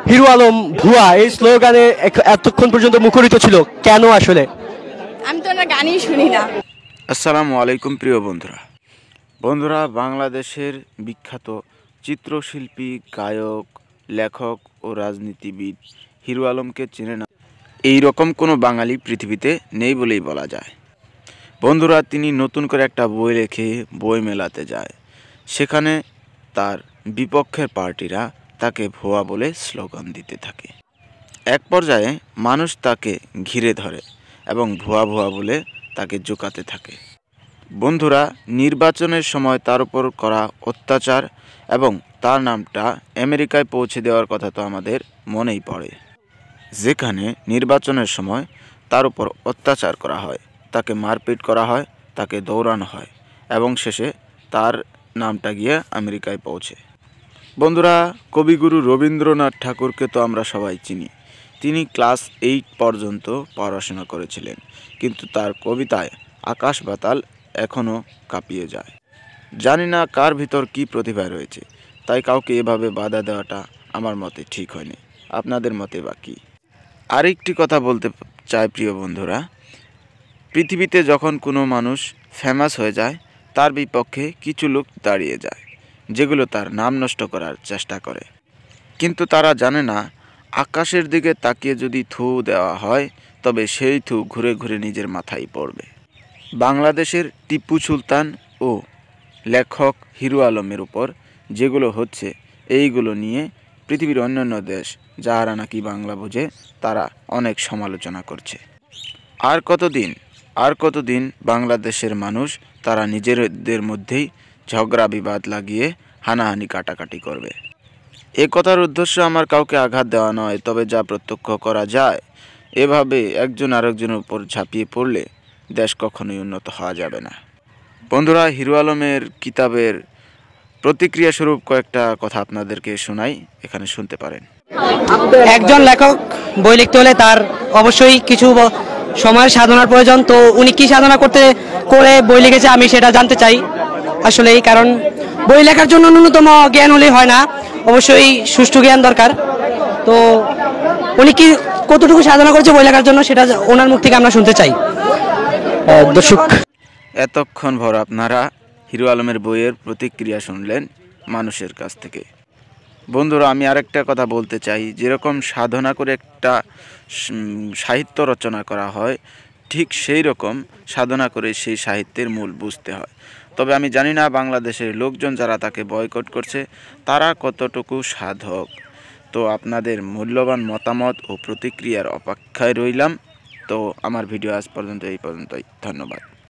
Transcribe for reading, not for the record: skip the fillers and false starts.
Hero Alam ভুয়া এই স্লোগানে এতক্ষণ পর্যন্ত মুখরিত ছিল কেন আসলে? আমি তো না গানই শুনি না। আসসালামু আলাইকুম প্রিয় বন্ধুরা, বাংলাদেশের বিখ্যাত চিত্রশিল্পী, গায়ক, লেখক ও রাজনীতিবিদ হিরো আলমকে চেনে না এই রকম কোনো বাঙালি পৃথিবীতে নেই বলেই বলা যায়। বন্ধুরা, তিনি নতুন করে একটা বই লিখে বই মেলাতে যায়। সেখানে তার বিপক্ষের পার্টিরা তাকে ভুয়া বলে স্লোগান দিতে থাকে। এক পর্যায়ে মানুষ তাকে ঘিরে ধরে এবং ভুয়া ভুয়া বলে তাকে জোকাতে থাকে। বন্ধুরা, নির্বাচনের সময় তার উপর করা অত্যাচার এবং তার নামটা আমেরিকায় পৌঁছে দেওয়ার কথা তো আমাদের মনেই পড়ে, যেখানে নির্বাচনের সময় তার উপর অত্যাচার করা হয়, তাকে মারপিট করা হয়, তাকে দৌড়ানো হয় এবং শেষে তার নামটা গিয়ে আমেরিকায় পৌঁছে। বন্ধুরা, কবিগুরু রবীন্দ্রনাথ ঠাকুরকে তো আমরা সবাই চিনি। তিনি ক্লাস 8 পর্যন্ত পড়াশোনা করেছিলেন, কিন্তু তার কবিতায় আকাশ বাতাল এখনও কাঁপিয়ে যায়। জানি না কার ভিতর কি প্রতিভা রয়েছে, তাই কাউকে এভাবে বাধা দেওয়াটা আমার মতে ঠিক হয়নি। আপনাদের মতে বা কী? আরেকটি কথা বলতে চাই প্রিয় বন্ধুরা, পৃথিবীতে যখন কোনো মানুষ ফেমাস হয়ে যায়, তার বিপক্ষে কিছু লোক দাঁড়িয়ে যায়, যেগুলো তার নাম নষ্ট করার চেষ্টা করে। কিন্তু তারা জানে না, আকাশের দিকে তাকিয়ে যদি থু দেওয়া হয়, তবে সেই থু ঘুরে ঘুরে নিজের মাথায় পড়বে। বাংলাদেশের টিপু সুলতান ও লেখক হিরো আলমের উপর যেগুলো হচ্ছে, এইগুলো নিয়ে পৃথিবীর অন্যান্য দেশ, যারা নাকি বাংলা বোঝে, তারা অনেক সমালোচনা করছে। আর কতদিন বাংলাদেশের মানুষ তারা নিজেদের মধ্যেই ঝগড়া বিবাদ লাগিয়ে হানাহানি কাটাকাটি করবে? এ কথার উদ্দেশ্য আমার কাউকে আঘাত দেওয়া নয়, তবে যা প্রত্যক্ষ করা যায়, এভাবে একজন আরেকজনের উপর ঝাঁপিয়ে পড়লে দেশ কখনোই উন্নত হওয়া যাবে না। বন্ধুরা, হিরো আলমের কিতাবের প্রতিক্রিয়া স্বরূপ কয়েকটা কথা আপনাদেরকে শোনাই, এখানে শুনতে পারেন। একজন লেখক বই লিখতে হলে তার অবশ্যই কিছু সময়ের সাধনার প্রয়োজন। তো উনি কি সাধনা করে বই লিখেছে আমি সেটা জানতে চাই আসলেই। কারণ বই লেখার জন্য ন্যূনতম জ্ঞান হলেই হয় না, অবশ্যই সুষ্ঠু জ্ঞান দরকার। তো উনি কি কতটুকু সাধনা করেছে বই লেখার জন্য, সেটা ওনার মুখ থেকে আমরা শুনতে চাই। দর্শক, এতক্ষণ ভর আপনারা হিরো আলমের বইয়ের প্রতিক্রিয়া শুনলেন মানুষের কাছ থেকে। বন্ধুরা, আমি আরেকটা কথা বলতে চাই, যেরকম সাধনা করে একটা সাহিত্য রচনা করা হয়, ঠিক সেই রকম সাধনা করে সেই সাহিত্যের মূল বুঝতে হয়। তবে আমি জানি না বাংলাদেশের লোকজন যারা তাকে বয়কট করছে, তারা কতটুকু সাধক। তো আপনাদের মূল্যবান মতামত ও প্রতিক্রিয়ার অপেক্ষায় রইলাম। তো আমার ভিডিও আজ পর্যন্ত এই পর্যন্তই। ধন্যবাদ।